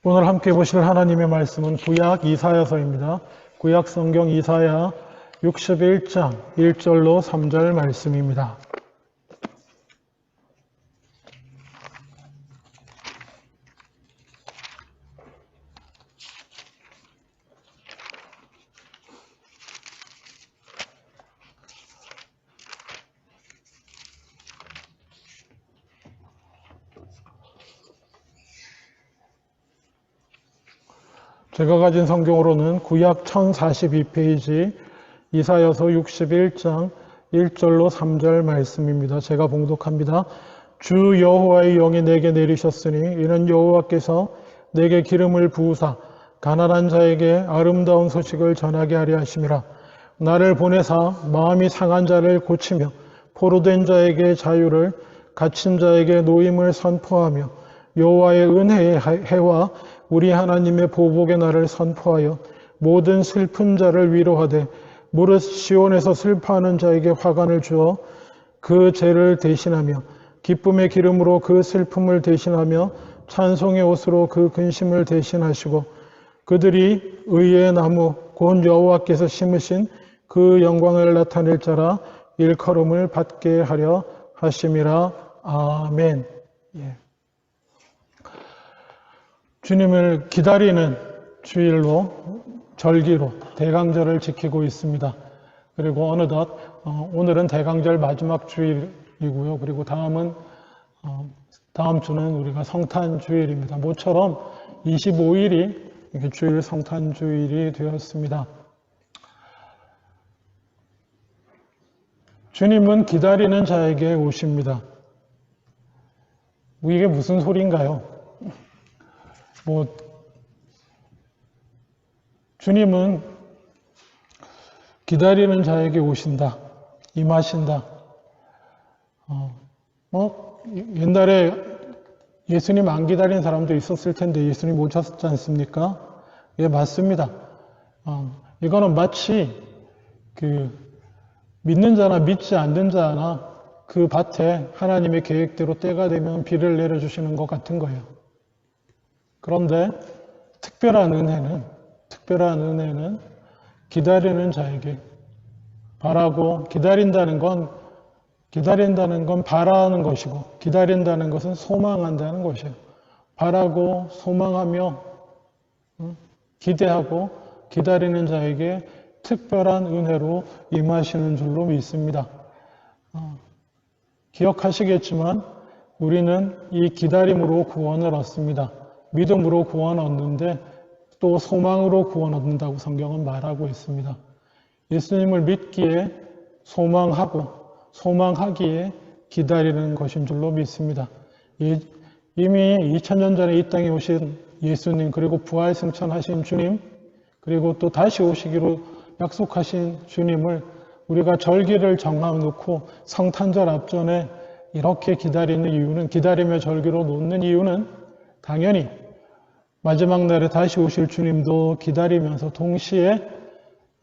오늘 함께 보실 하나님의 말씀은 구약 이사야서입니다. 구약 성경 이사야 61장 1절로 3절 말씀입니다. 제가 가진 성경으로는 구약 1042페이지 이사야서 61장 1절로 3절 말씀입니다. 제가 봉독합니다. 주 여호와의 영이 내게 내리셨으니 이는 여호와께서 내게 기름을 부으사 가난한 자에게 아름다운 소식을 전하게 하려 하심이라. 나를 보내사 마음이 상한 자를 고치며 포로된 자에게 자유를 갇힌 자에게 노임을 선포하며 여호와의 은혜의 해와 우리 하나님의 보복의 날을 선포하여 모든 슬픈 자를 위로하되 무릇 시온에서 슬퍼하는 자에게 화관을 주어 그 죄를 대신하며 기쁨의 기름으로 그 슬픔을 대신하며 찬송의 옷으로 그 근심을 대신하시고 그들이 의의 나무 곧 여호와께서 심으신 그 영광을 나타낼 자라 일컬음을 받게 하려 하심이라. 아멘. 예. 주님을 기다리는 주일로 절기로 대강절을 지키고 있습니다. 그리고 어느덧 오늘은 대강절 마지막 주일이고요. 그리고 다음 주는 우리가 성탄 주일입니다. 모처럼 25일이 주일 성탄 주일이 되었습니다. 주님은 기다리는 자에게 오십니다. 이게 무슨 소리인가요? 주님은 기다리는 자에게 오신다, 임하신다. 옛날에 예수님 안 기다리는 사람도 있었을 텐데 예수님 오셨지 않습니까? 예, 맞습니다. 이거는 마치 믿는 자나 믿지 않는 자나 그 밭에 하나님의 계획대로 때가 되면 비를 내려주시는 것 같은 거예요. 그런데 특별한 은혜는 기다리는 자에게 바라고 기다린다는 건 바라는 것이고 기다린다는 것은 소망한다는 것이에요. 바라고 소망하며 기대하고 기다리는 자에게 특별한 은혜로 임하시는 줄로 믿습니다. 기억하시겠지만 우리는 이 기다림으로 구원을 얻습니다. 믿음으로 구원 얻는데 또 소망으로 구원 얻는다고 성경은 말하고 있습니다. 예수님을 믿기에 소망하고 소망하기에 기다리는 것인 줄로 믿습니다. 이미 2000년 전에 이 땅에 오신 예수님, 그리고 부활 승천하신 주님, 그리고 또 다시 오시기로 약속하신 주님을 우리가 절기를 정해놓고 성탄절 앞전에 이렇게 기다리는 이유는, 기다리며 절기로 놓는 이유는 당연히 마지막 날에 다시 오실 주님도 기다리면서 동시에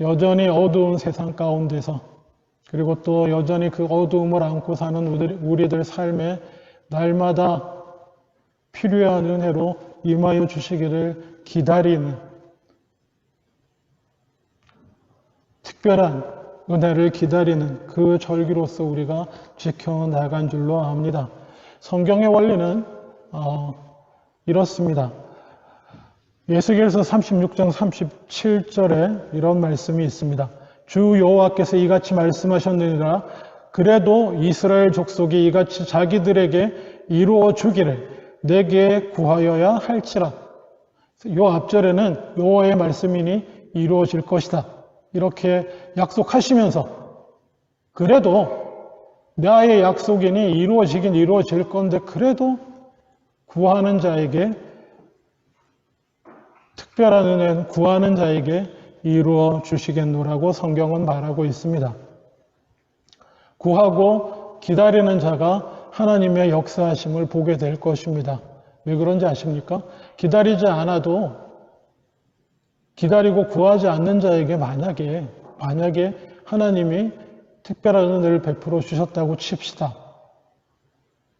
여전히 어두운 세상 가운데서 그리고 또 여전히 그 어두움을 안고 사는 우리들 삶에 날마다 필요한 은혜로 임하여 주시기를 기다리는 특별한 은혜를 기다리는 그 절기로서 우리가 지켜나간 줄로 압니다. 성경의 원리는 이렇습니다. 예수께서 36장 37절에 이런 말씀이 있습니다. 주 여호와께서 이같이 말씀하셨느니라. 그래도 이스라엘 족속이 이같이 자기들에게 이루어 주기를 내게 구하여야 할지라. 요 앞절에는 여호와의 말씀이니 이루어질 것이다, 이렇게 약속하시면서 그래도 나의 약속이니 이루어지긴 이루어질 건데 그래도 구하는 자에게 특별한 은혜는 구하는 자에게 이루어 주시겠노라고 성경은 말하고 있습니다. 구하고 기다리는 자가 하나님의 역사하심을 보게 될 것입니다. 왜 그런지 아십니까? 기다리지 않아도 기다리고 구하지 않는 자에게 만약에 하나님이 특별한 은혜를 베풀어 주셨다고 칩시다.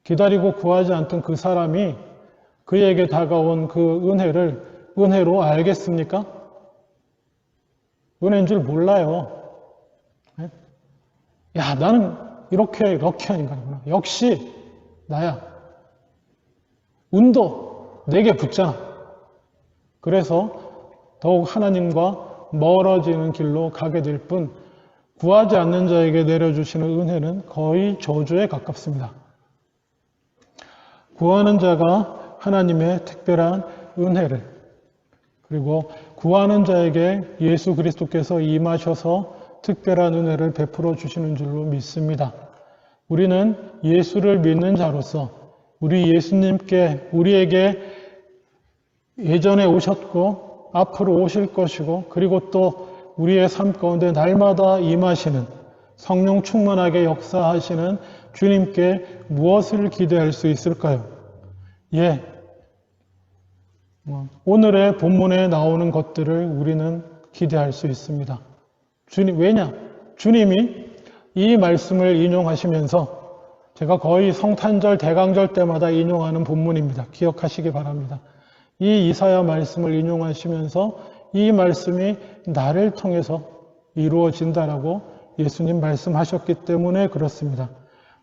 기다리고 구하지 않던 그 사람이 그에게 다가온 그 은혜를 은혜로 알겠습니까? 은혜인 줄 몰라요. 야, 나는 이렇게 럭키한 인간이구나. 역시 나야. 운도 내게 붙잖아. 그래서 더욱 하나님과 멀어지는 길로 가게 될 뿐, 구하지 않는 자에게 내려주시는 은혜는 거의 저주에 가깝습니다. 구하는 자가 하나님의 특별한 은혜를, 그리고 구하는 자에게 예수 그리스도께서 임하셔서 특별한 은혜를 베풀어 주시는 줄로 믿습니다. 우리는 예수를 믿는 자로서 우리 예수님께 우리에게 예전에 오셨고 앞으로 오실 것이고, 그리고 또 우리의 삶 가운데 날마다 임하시는 성령 충만하게 역사하시는 주님께 무엇을 기대할 수 있을까요? 예, 오늘의 본문에 나오는 것들을 우리는 기대할 수 있습니다. 왜냐? 주님이 이 말씀을 인용하시면서, 제가 거의 성탄절, 대강절 때마다 인용하는 본문입니다. 기억하시기 바랍니다. 이 이사야 말씀을 인용하시면서 이 말씀이 나를 통해서 이루어진다라고 예수님 말씀하셨기 때문에 그렇습니다.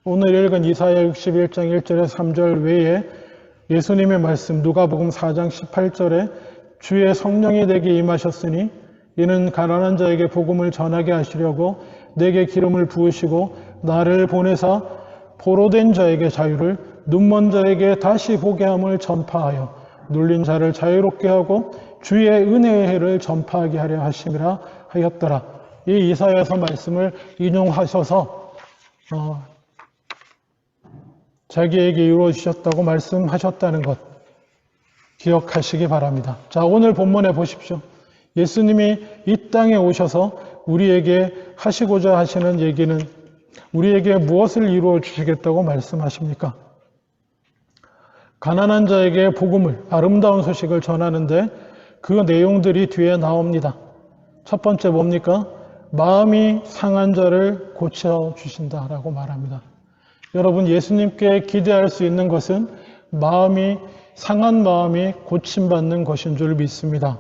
오늘 읽은 이사야 61장 1절에서 3절 외에 예수님의 말씀 누가복음 4장 18절에 주의 성령이 내게 임하셨으니 이는 가난한 자에게 복음을 전하게 하시려고 내게 기름을 부으시고 나를 보내사 포로된 자에게 자유를, 눈먼 자에게 다시 보게 함을 전파하여 눌린 자를 자유롭게 하고 주의 은혜의 해를 전파하게 하려 하심이라 하였더라. 이 이사야서 말씀을 인용하셔서 자기에게 이루어지셨다고 말씀하셨다는 것 기억하시기 바랍니다. 자, 오늘 본문에 보십시오. 예수님이 이 땅에 오셔서 우리에게 하시고자 하시는 얘기는 우리에게 무엇을 이루어 주시겠다고 말씀하십니까? 가난한 자에게 복음을, 아름다운 소식을 전하는데 그 내용들이 뒤에 나옵니다. 첫 번째 뭡니까? 마음이 상한 자를 고쳐주신다라고 말합니다. 여러분, 예수님께 기대할 수 있는 것은 상한 마음이 고침받는 것인 줄 믿습니다.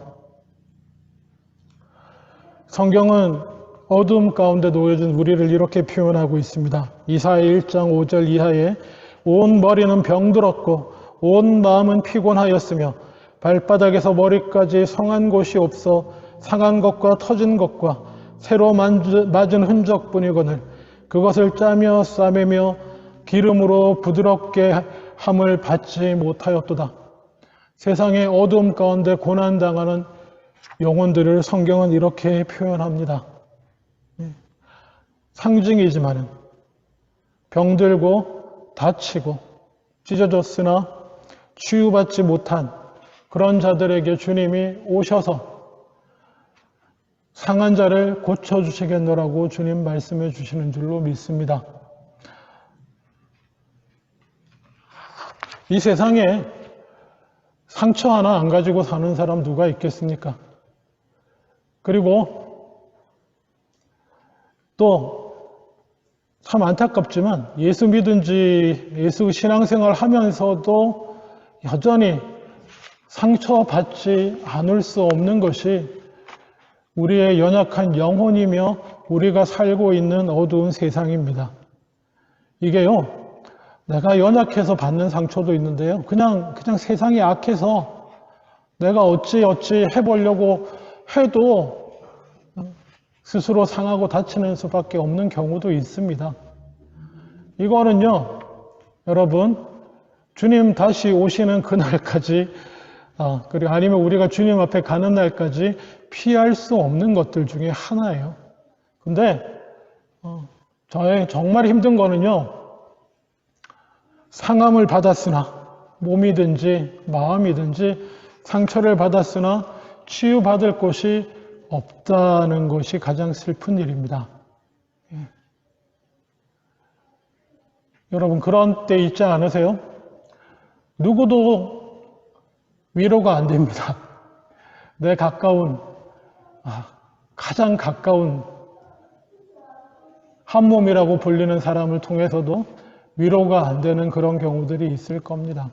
성경은 어둠 가운데 놓여진 우리를 이렇게 표현하고 있습니다. 이사야 1장 5절 이하에 온 머리는 병들었고 온 마음은 피곤하였으며 발바닥에서 머리까지 성한 곳이 없어 상한 것과 터진 것과 새로 맞은 흔적뿐이거늘 그것을 짜며 싸매며 기름으로 부드럽게 함을 받지 못하였도다. 세상의 어둠 가운데 고난당하는 영혼들을 성경은 이렇게 표현합니다. 상징이지만은 병들고 다치고 찢어졌으나 치유받지 못한 그런 자들에게 주님이 오셔서 상한 자를 고쳐주시겠노라고 주님 말씀해 주시는 줄로 믿습니다. 이 세상에 상처 하나 안 가지고 사는 사람 누가 있겠습니까? 그리고 또 참 안타깝지만 예수 믿은지 예수 신앙생활 하면서도 여전히 상처받지 않을 수 없는 것이 우리의 연약한 영혼이며 우리가 살고 있는 어두운 세상입니다. 이게요, 내가 연약해서 받는 상처도 있는데요, 그냥 세상이 악해서 내가 어찌 해보려고 해도 스스로 상하고 다치는 수밖에 없는 경우도 있습니다. 이거는요, 여러분, 주님 다시 오시는 그날까지, 그리고 아니면 우리가 주님 앞에 가는 날까지 피할 수 없는 것들 중에 하나예요. 근데, 저의 정말 힘든 거는요, 상함을 받았으나, 몸이든지 마음이든지 상처를 받았으나 치유받을 곳이 없다는 것이 가장 슬픈 일입니다. 여러분, 그런 때 있지 않으세요? 누구도 위로가 안 됩니다. 내 가장 가까운 한 몸이라고 불리는 사람을 통해서도 위로가 안 되는 그런 경우들이 있을 겁니다.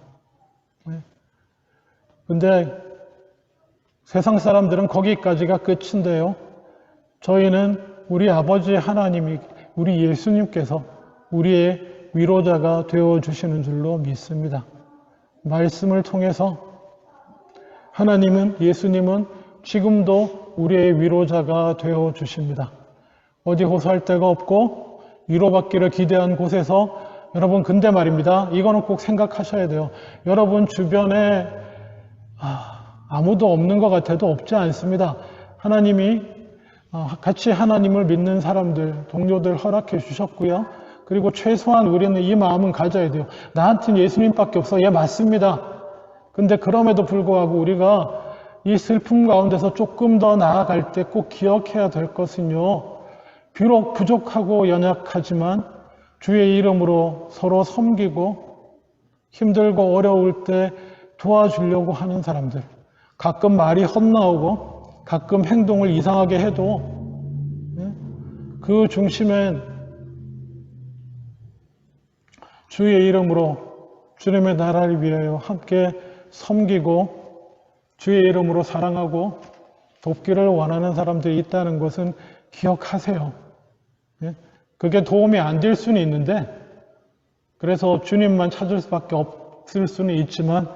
근데 세상 사람들은 거기까지가 끝인데요. 저희는 우리 아버지 하나님이, 우리 예수님께서 우리의 위로자가 되어주시는 줄로 믿습니다. 말씀을 통해서 하나님은, 예수님은 지금도 우리의 위로자가 되어주십니다. 어디 호소할 데가 없고 위로받기를 기대한 곳에서 여러분, 근데 말입니다. 이거는 꼭 생각하셔야 돼요. 여러분 주변에 아무도 없는 것 같아도 없지 않습니다. 하나님이 같이 하나님을 믿는 사람들, 동료들 허락해 주셨고요. 그리고 최소한 우리는 이 마음은 가져야 돼요. 나한테는 예수님밖에 없어. 예, 맞습니다. 근데 그럼에도 불구하고 우리가 이 슬픔 가운데서 조금 더 나아갈 때 꼭 기억해야 될 것은요. 비록 부족하고 연약하지만 주의 이름으로 서로 섬기고 힘들고 어려울 때 도와주려고 하는 사람들. 가끔 말이 헛나오고 가끔 행동을 이상하게 해도 그 중심엔 주의 이름으로 주님의 나라를 위하여 함께 섬기고 주의 이름으로 사랑하고 돕기를 원하는 사람들이 있다는 것은 기억하세요. 그게 도움이 안 될 수는 있는데, 그래서 주님만 찾을 수밖에 없을 수는 있지만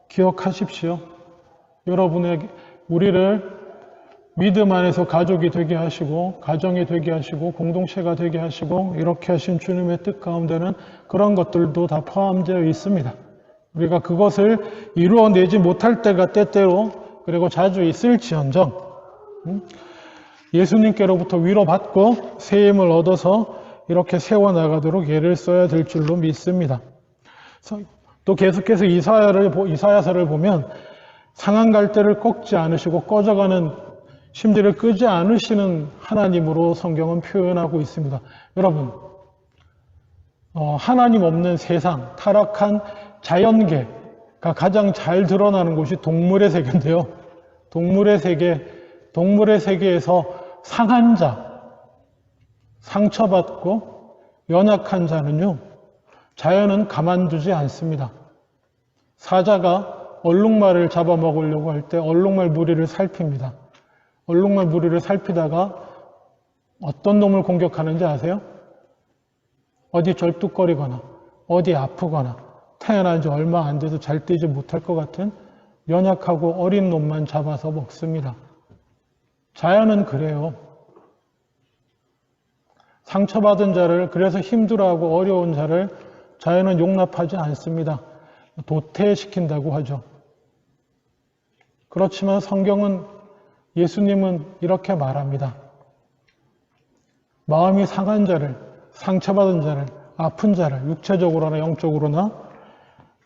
기억하십시오. 여러분에게 우리를 믿음 안에서 가족이 되게 하시고 가정이 되게 하시고 공동체가 되게 하시고 이렇게 하신 주님의 뜻 가운데는 그런 것들도 다 포함되어 있습니다. 우리가 그것을 이루어내지 못할 때가 때때로 그리고 자주 있을지언정 예수님께로부터 위로받고 세임을 얻어서 이렇게 세워나가도록 애를 써야 될 줄로 믿습니다. 또 계속해서 이사야서를 보면 상한 갈대를 꺾지 않으시고 꺼져가는 심지를 끄지 않으시는 하나님으로 성경은 표현하고 있습니다. 여러분, 하나님 없는 세상, 타락한 자연계가 가장 잘 드러나는 곳이 동물의 세계인데요. 동물의 세계에서 상한 자, 상처받고 연약한 자는요, 자연은 가만두지 않습니다. 사자가 얼룩말을 잡아먹으려고 할 때 얼룩말 무리를 살핍니다. 얼룩말 무리를 살피다가 어떤 놈을 공격하는지 아세요? 어디 절뚝거리거나 어디 아프거나 태어난 지 얼마 안 돼도 잘 뛰지 못할 것 같은 연약하고 어린 놈만 잡아서 먹습니다. 자연은 그래요. 상처받은 자를, 그래서 힘들어하고 어려운 자를 자연은 용납하지 않습니다. 도태시킨다고 하죠. 그렇지만 성경은, 예수님은 이렇게 말합니다. 마음이 상한 자를, 상처받은 자를, 아픈 자를 육체적으로나 영적으로나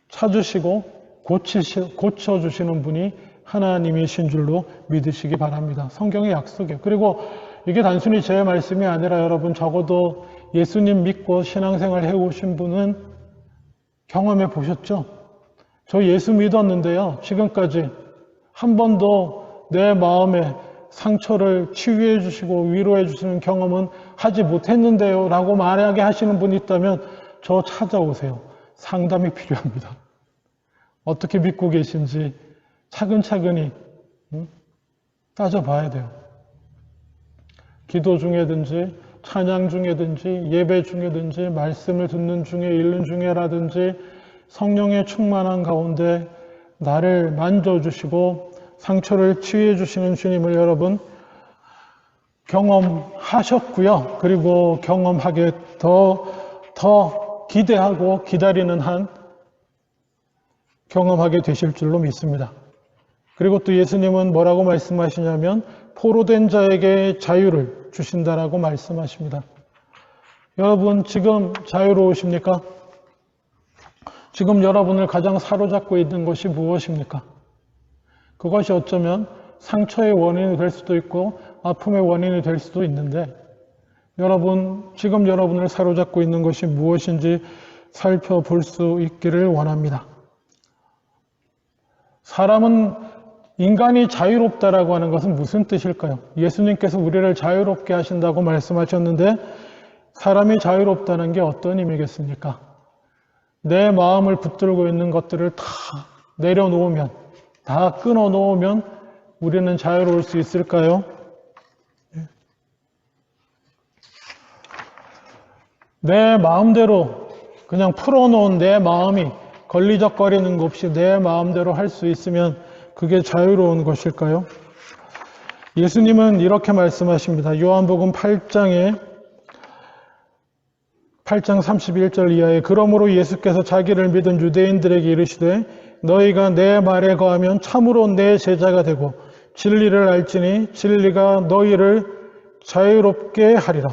찾으시고 고쳐주시는 분이 하나님이신 줄로 믿으시기 바랍니다. 성경의 약속이에요. 그리고 이게 단순히 제 말씀이 아니라 여러분 적어도 예수님 믿고 신앙생활 해오신 분은 경험해 보셨죠? 저 예수 믿었는데요. 지금까지 한 번도 내 마음의 상처를 치유해 주시고 위로해 주시는 경험은 하지 못했는데요. 라고 만약에 하시는 분이 있다면 저 찾아오세요. 상담이 필요합니다. 어떻게 믿고 계신지 차근차근히 따져봐야 돼요. 기도 중에든지 찬양 중에든지 예배 중에든지 말씀을 듣는 중에 읽는 중에라든지 성령의 충만한 가운데 나를 만져주시고 상처를 치유해 주시는 주님을 여러분 경험하셨고요. 그리고 경험하게 더 기대하고 기다리는 한 경험하게 되실 줄로 믿습니다. 그리고 또 예수님은 뭐라고 말씀하시냐면 포로된 자에게 자유를 주신다라고 말씀하십니다. 여러분 지금 자유로우십니까? 지금 여러분을 가장 사로잡고 있는 것이 무엇입니까? 그것이 어쩌면 상처의 원인이 될 수도 있고 아픔의 원인이 될 수도 있는데 여러분, 지금 여러분을 사로잡고 있는 것이 무엇인지 살펴볼 수 있기를 원합니다. 인간이 자유롭다라고 하는 것은 무슨 뜻일까요? 예수님께서 우리를 자유롭게 하신다고 말씀하셨는데 사람이 자유롭다는 게 어떤 의미겠습니까? 내 마음을 붙들고 있는 것들을 다 내려놓으면, 다 끊어 놓으면 우리는 자유로울 수 있을까요? 내 마음대로 그냥 풀어놓은 내 마음이 걸리적거리는 것 없이 내 마음대로 할 수 있으면 그게 자유로운 것일까요? 예수님은 이렇게 말씀하십니다. 요한복음 8장 31절 이하에 그러므로 예수께서 자기를 믿은 유대인들에게 이르시되 너희가 내 말에 거하면 참으로 내 제자가 되고 진리를 알지니 진리가 너희를 자유롭게 하리라.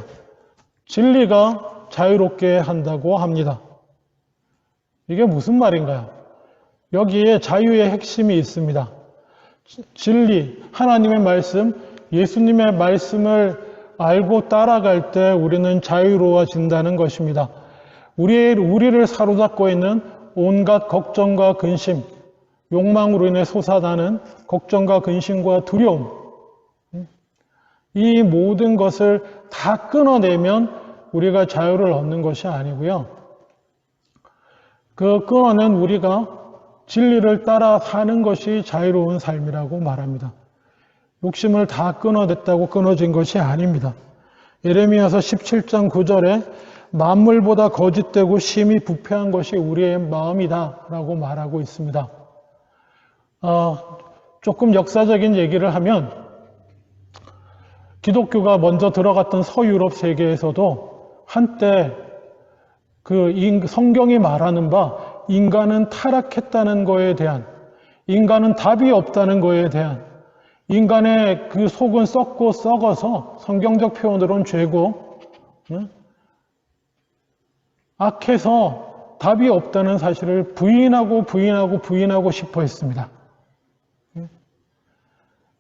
진리가 자유롭게 한다고 합니다. 이게 무슨 말인가요? 여기에 자유의 핵심이 있습니다. 진리, 하나님의 말씀, 예수님의 말씀을 알고 따라갈 때 우리는 자유로워진다는 것입니다. 우리를 사로잡고 있는 온갖 걱정과 근심, 욕망으로 인해 솟아나는 걱정과 근심과 두려움, 이 모든 것을 다 끊어내면 우리가 자유를 얻는 것이 아니고요. 그 끊어낸 우리가 진리를 따라 사는 것이 자유로운 삶이라고 말합니다. 욕심을 다 끊어냈다고 끊어진 것이 아닙니다. 예레미야서 17장 9절에 만물보다 거짓되고 심히 부패한 것이 우리의 마음이다 라고 말하고 있습니다. 조금 역사적인 얘기를 하면 기독교가 먼저 들어갔던 서유럽 세계에서도 한때 그 성경이 말하는 바 인간은 타락했다는 거에 대한, 인간은 답이 없다는 거에 대한, 인간의 그 속은 썩고 썩어서 성경적 표현으로는 죄고 악해서 답이 없다는 사실을 부인하고 싶어 했습니다.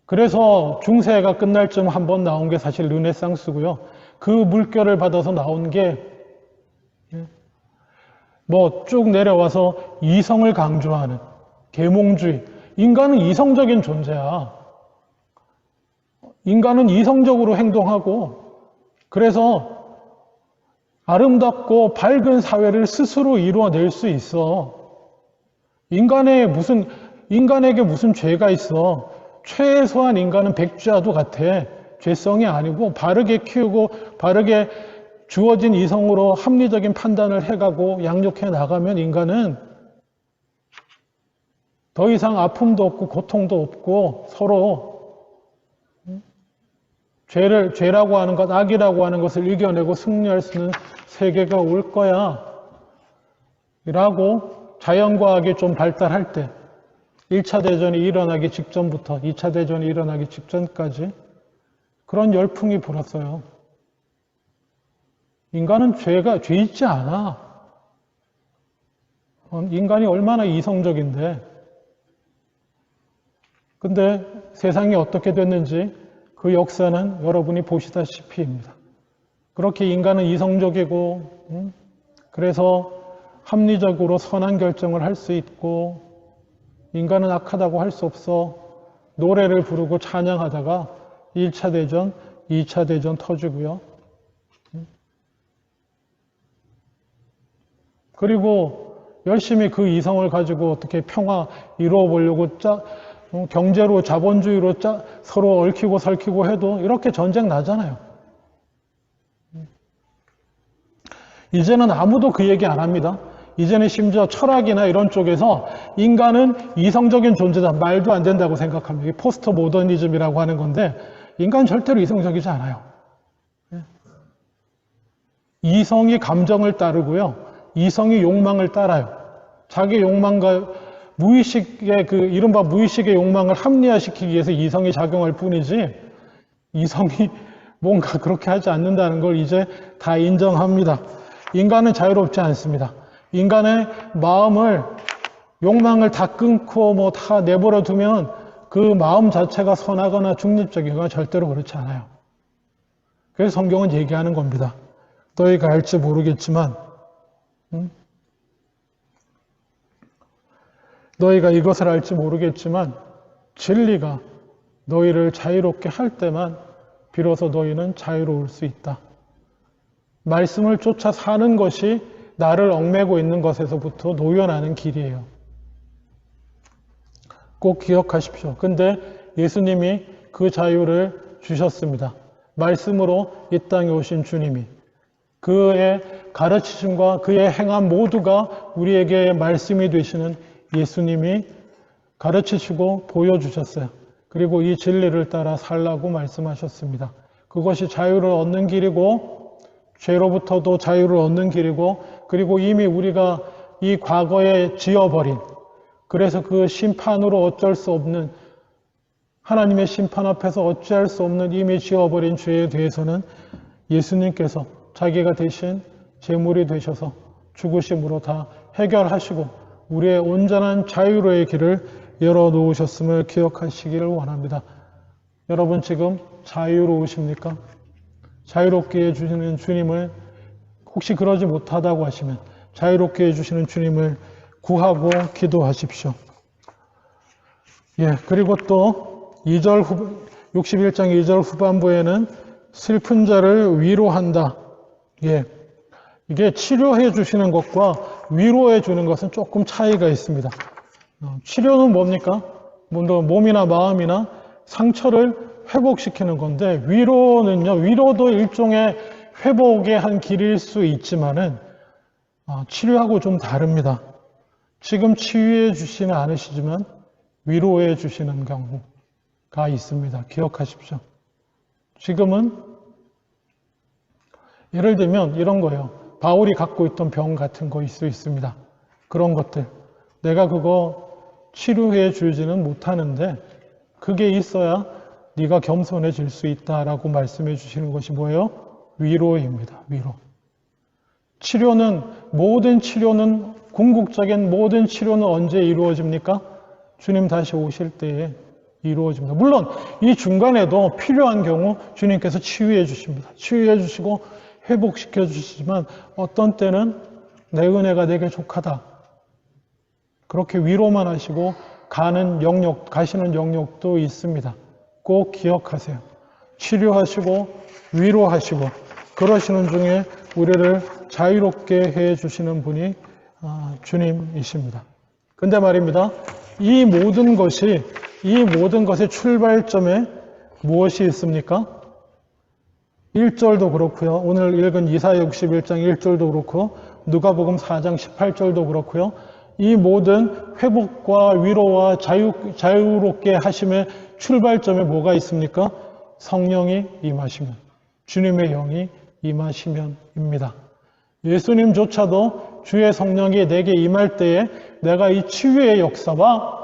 그래서 중세가 끝날 쯤 한번 나온 게 사실 르네상스고요. 그 물결을 받아서 나온 게 쭉 내려와서 이성을 강조하는 계몽주의. 인간은 이성적인 존재야. 인간은 이성적으로 행동하고 그래서 아름답고 밝은 사회를 스스로 이루어낼 수 있어. 인간에게 무슨 죄가 있어. 최소한 인간은 백주야도 같아. 죄성이 아니고 바르게 키우고 바르게 주어진 이성으로 합리적인 판단을 해가고 양육해 나가면 인간은 더 이상 아픔도 없고 고통도 없고 서로 죄라고 하는 것, 악이라고 하는 것을 이겨내고 승리할 수 있는 세계가 올 거야 라고 자연과학이 좀 발달할 때 1차 대전이 일어나기 직전부터 2차 대전이 일어나기 직전까지 그런 열풍이 불었어요. 인간은 죄 있지 않아. 인간이 얼마나 이성적인데. 근데 세상이 어떻게 됐는지 그 역사는 여러분이 보시다시피입니다. 그렇게 인간은 이성적이고 그래서 합리적으로 선한 결정을 할 수 있고 인간은 악하다고 할 수 없어 노래를 부르고 찬양하다가 1차 대전, 2차 대전 터지고요. 그리고 열심히 그 이성을 가지고 어떻게 평화 이루어 보려고 경제로 자본주의로 서로 얽히고 설키고 해도 이렇게 전쟁 나잖아요. 이제는 아무도 그 얘기 안 합니다. 이제는 심지어 철학이나 이런 쪽에서 인간은 이성적인 존재다. 말도 안 된다고 생각합니다. 이게 포스트 모더니즘이라고 하는 건데 인간은 절대로 이성적이지 않아요. 이성이 감정을 따르고요. 이성이 욕망을 따라요. 자기 욕망과 무의식의 이른바 무의식의 욕망을 합리화시키기 위해서 이성이 작용할 뿐이지 이성이 뭔가 그렇게 하지 않는다는 걸 이제 다 인정합니다. 인간은 자유롭지 않습니다. 인간의 마음을 욕망을 다 끊고 다 내버려 두면 그 마음 자체가 선하거나 중립적이거나 절대로 그렇지 않아요. 그래서 성경은 얘기하는 겁니다. 너희가 알지 모르겠지만 너희가 이것을 알지 모르겠지만 진리가 너희를 자유롭게 할 때만 비로소 너희는 자유로울 수 있다. 말씀을 쫓아 사는 것이 나를 얽매고 있는 것에서부터 노연하는 길이에요. 꼭 기억하십시오. 근데 예수님이 그 자유를 주셨습니다. 말씀으로 이 땅에 오신 주님이. 그의 가르치심과 그의 행함 모두가 우리에게 말씀이 되시는 예수님이 가르치시고 보여주셨어요. 그리고 이 진리를 따라 살라고 말씀하셨습니다. 그것이 자유를 얻는 길이고 죄로부터도 자유를 얻는 길이고 그리고 이미 우리가 이 과거에 지어버린 그래서 그 심판으로 어쩔 수 없는 하나님의 심판 앞에서 어찌할 수 없는 이미 지어버린 죄에 대해서는 예수님께서 자기가 대신 제물이 되셔서 죽으심으로 다 해결하시고 우리의 온전한 자유로의 길을 열어놓으셨음을 기억하시기를 원합니다. 여러분 지금 자유로우십니까? 자유롭게 해주시는 주님을 혹시 그러지 못하다고 하시면 자유롭게 해주시는 주님을 구하고 기도하십시오. 그리고 또 61장 2절 후반부에는 슬픈 자를 위로한다. 이게 치료해 주시는 것과 위로해 주는 것은 조금 차이가 있습니다. 치료는 뭡니까? 몸이나 마음이나 상처를 회복시키는 건데 위로는요. 위로도 일종의 회복의 한 길일 수 있지만은 치료하고 좀 다릅니다. 지금 치유해 주시는 않으시지만 위로해 주시는 경우가 있습니다. 기억하십시오. 지금은 예를 들면 이런 거예요. 바울이 갖고 있던 병 같은 거 있을 수 있습니다. 그런 것들. 내가 그거 치료해 주지는 못하는데 그게 있어야 네가 겸손해질 수 있다라고 말씀해 주시는 것이 뭐예요? 위로입니다. 위로. 궁극적인 모든 치료는 언제 이루어집니까? 주님 다시 오실 때에 이루어집니다. 물론 이 중간에도 필요한 경우 주님께서 치유해 주십니다. 치유해 주시고 회복시켜 주시지만 어떤 때는 내 은혜가 내게 족하다. 그렇게 위로만 하시고 가시는 영역도 있습니다. 꼭 기억하세요. 치료하시고 위로하시고 그러시는 중에 우리를 자유롭게 해 주시는 분이 주님이십니다. 근데 말입니다. 이 모든 것의 출발점에 무엇이 있습니까? 1절도 그렇고요. 오늘 읽은 이사야 61장 1절도 그렇고 누가복음 4장 18절도 그렇고요. 이 모든 회복과 위로와 자유롭게 하심의 출발점에 뭐가 있습니까? 성령이 임하시면, 주님의 영이 임하시면입니다. 예수님조차도 주의 성령이 내게 임할 때에 내가 이 치유의 역사와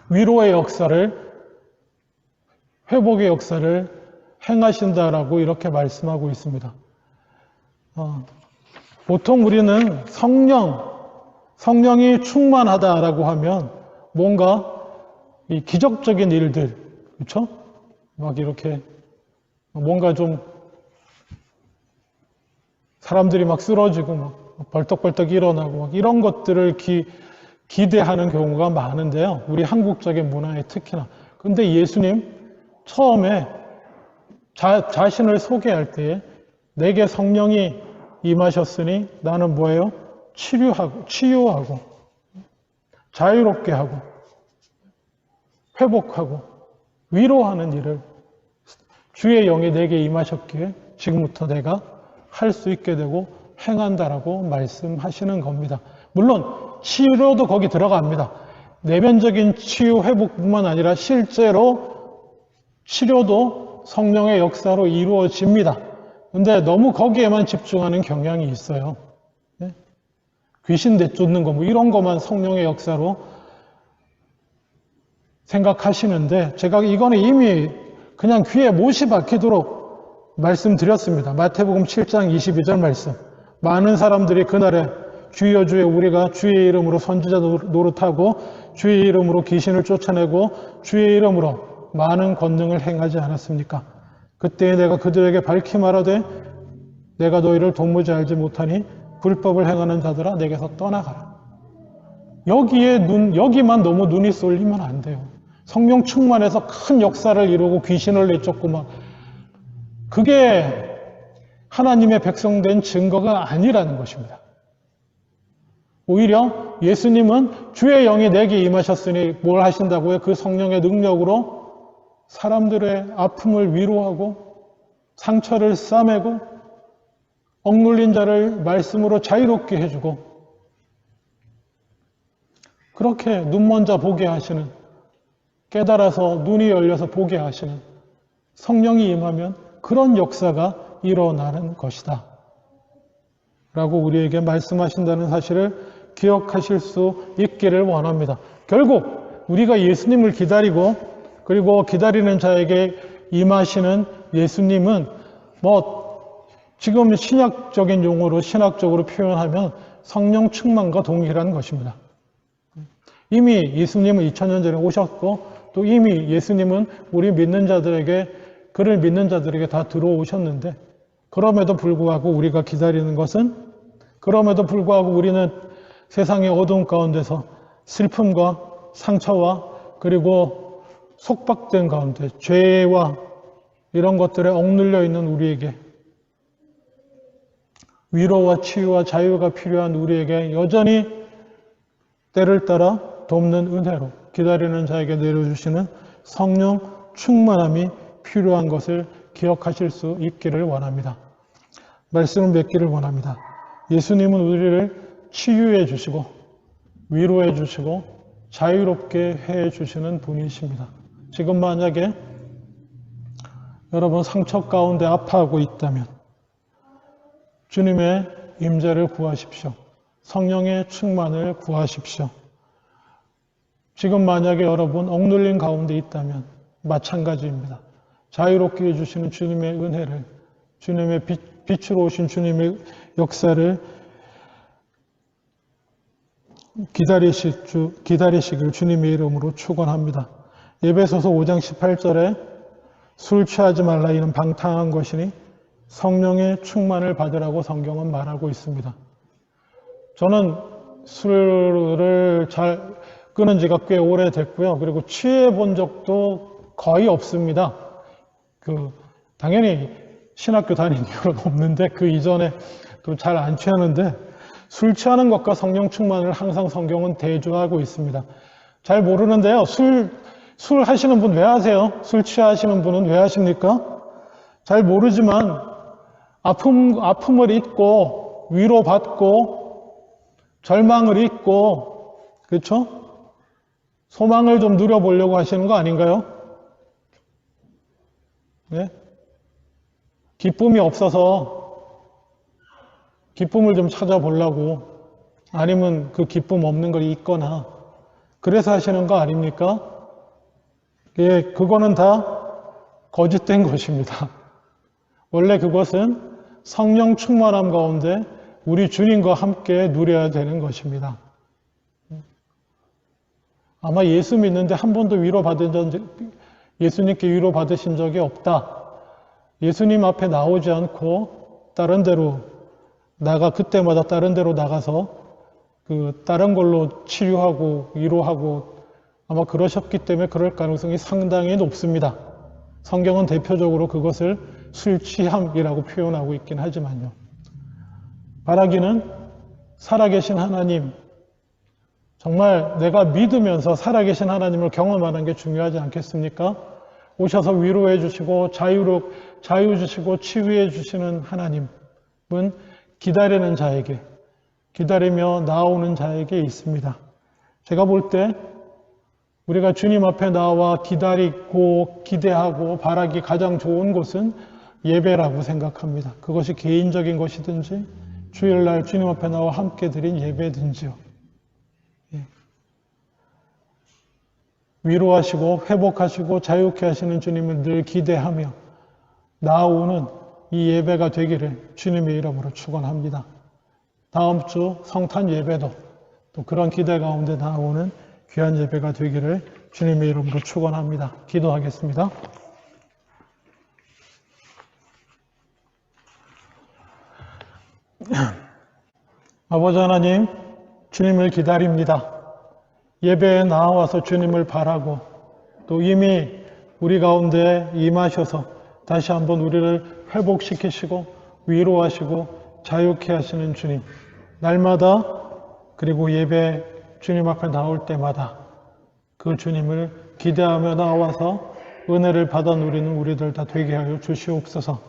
위로의 역사를, 회복의 역사를 행하신다라고 이렇게 말씀하고 있습니다. 보통 우리는 성령이 충만하다라고 하면 뭔가 이 기적적인 일들, 그렇죠? 막 이렇게 뭔가 좀 사람들이 막 쓰러지고 막 벌떡벌떡 일어나고 막 이런 것들을 기대하는 경우가 많은데요. 우리 한국적인 문화에 특히나. 근데 예수님 처음에 자신을 소개할 때에 내게 성령이 임하셨으니 나는 뭐예요? 치유하고 자유롭게 하고 회복하고 위로하는 일을 주의 영이 내게 임하셨기에 지금부터 내가 할 수 있게 되고 행한다라고 말씀하시는 겁니다. 물론 치료도 거기 들어갑니다. 내면적인 치유 회복뿐만 아니라 실제로 치료도 성령의 역사로 이루어집니다. 근데 너무 거기에만 집중하는 경향이 있어요. 귀신 내쫓는 거 이런 것만 성령의 역사로 생각하시는데 제가 이거는 이미 그냥 귀에 못이 박히도록 말씀드렸습니다. 마태복음 7장 22절 말씀. 많은 사람들이 그날에 주여 주여 우리가 주의 이름으로 선지자 노릇하고 주의 이름으로 귀신을 쫓아내고 주의 이름으로 많은 권능을 행하지 않았습니까? 그때 내가 그들에게 밝히 말하되 내가 너희를 도무지 알지 못하니 불법을 행하는 자들아 내게서 떠나가라. 여기만 너무 눈이 쏠리면 안 돼요. 성령 충만해서 큰 역사를 이루고 귀신을 내쫓고 막 그게 하나님의 백성된 증거가 아니라는 것입니다. 오히려 예수님은 주의 영이 내게 임하셨으니 뭘 하신다고요? 그 성령의 능력으로 사람들의 아픔을 위로하고 상처를 싸매고 억눌린 자를 말씀으로 자유롭게 해주고 그렇게 눈먼 자 보게 하시는, 깨달아서 눈이 열려서 보게 하시는 성령이 임하면 그런 역사가 일어나는 것이다 라고 우리에게 말씀하신다는 사실을 기억하실 수 있기를 원합니다. 결국 우리가 예수님을 기다리고 그리고 기다리는 자에게 임하시는 예수님은 지금 신약적인 용어로 신학적으로 표현하면 성령 충만과 동일한 것입니다. 이미 예수님은 2000년 전에 오셨고 또 이미 예수님은 우리 믿는 자들에게, 그를 믿는 자들에게 다 들어오셨는데 그럼에도 불구하고 우리가 기다리는 것은, 그럼에도 불구하고 우리는 세상의 어두운 가운데서 슬픔과 상처와 그리고 속박된 가운데 죄와 이런 것들에 억눌려 있는 우리에게 위로와 치유와 자유가 필요한 우리에게 여전히 때를 따라 돕는 은혜로 기다리는 자에게 내려주시는 성령 충만함이 필요한 것을 기억하실 수 있기를 원합니다. 말씀을 맺기를 원합니다. 예수님은 우리를 치유해 주시고 위로해 주시고 자유롭게 해 주시는 분이십니다. 지금 만약에 여러분 상처 가운데 아파하고 있다면 주님의 임재를 구하십시오. 성령의 충만을 구하십시오. 지금 만약에 여러분 억눌린 가운데 있다면 마찬가지입니다. 자유롭게 해주시는 주님의 은혜를, 주님의 빛으로 오신 주님의 역사를 기다리시길 주님의 이름으로 축원합니다. 에베소서 5장 18절에 술 취하지 말라 이는 방탕한 것이니 성령의 충만을 받으라고 성경은 말하고 있습니다. 저는 술을 잘 끊은 지가 꽤 오래됐고요. 그리고 취해 본 적도 거의 없습니다. 당연히 신학교 다닌 이유는 없는데 그 이전에 또 잘 안 취하는데 술 취하는 것과 성령 충만을 항상 성경은 대조하고 있습니다. 잘 모르는데요. 술 하시는 분 왜 하세요? 술 취하시는 분은 왜 하십니까? 잘 모르지만 아픔을 잊고 위로받고 절망을 잊고 그렇죠? 소망을 좀 누려보려고 하시는 거 아닌가요? 네? 기쁨이 없어서 기쁨을 좀 찾아보려고 아니면 그 기쁨 없는 걸 잊거나 그래서 하시는 거 아닙니까? 예, 그거는 다 거짓된 것입니다. 원래 그것은 성령 충만함 가운데 우리 주님과 함께 누려야 되는 것입니다. 아마 예수 믿는데 한 번도 예수님께 위로받으신 적이 없다. 예수님 앞에 나오지 않고 다른 데로 그때마다 다른 데로 나가서 다른 걸로 치료하고 위로하고 아마 그러셨기 때문에 그럴 가능성이 상당히 높습니다. 성경은 대표적으로 그것을 술 취함이라고 표현하고 있긴 하지만요. 바라기는 살아계신 하나님, 정말 내가 믿으면서 살아계신 하나님을 경험하는 게 중요하지 않겠습니까? 오셔서 위로해 주시고 자유 주시고 치유해 주시는 하나님은 기다리는 자에게, 기다리며 나오는 자에게 있습니다. 제가 볼 때 우리가 주님 앞에 나와 기다리고 기대하고 바라기 가장 좋은 곳은 예배라고 생각합니다. 그것이 개인적인 것이든지 주일날 주님 앞에 나와 함께 드린 예배든지요. 예. 위로하시고 회복하시고 자유케 하시는 주님을 늘 기대하며 나오는 이 예배가 되기를 주님의 이름으로 축원합니다. 다음 주 성탄 예배도 또 그런 기대 가운데 나오는 귀한 예배가 되기를 주님의 이름으로 축원합니다. 기도하겠습니다. 아버지 하나님, 주님을 기다립니다. 예배에 나와서 주님을 바라고 또 이미 우리 가운데 임하셔서 다시 한번 우리를 회복시키시고 위로하시고 자유케 하시는 주님, 날마다 그리고 예배 주님 앞에 나올 때마다 그 주님을 기대하며 나와서 은혜를 받아 누리는 우리들 다 되게 하여 주시옵소서.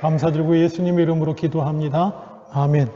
감사드리고 예수님 이름으로 기도합니다. 아멘.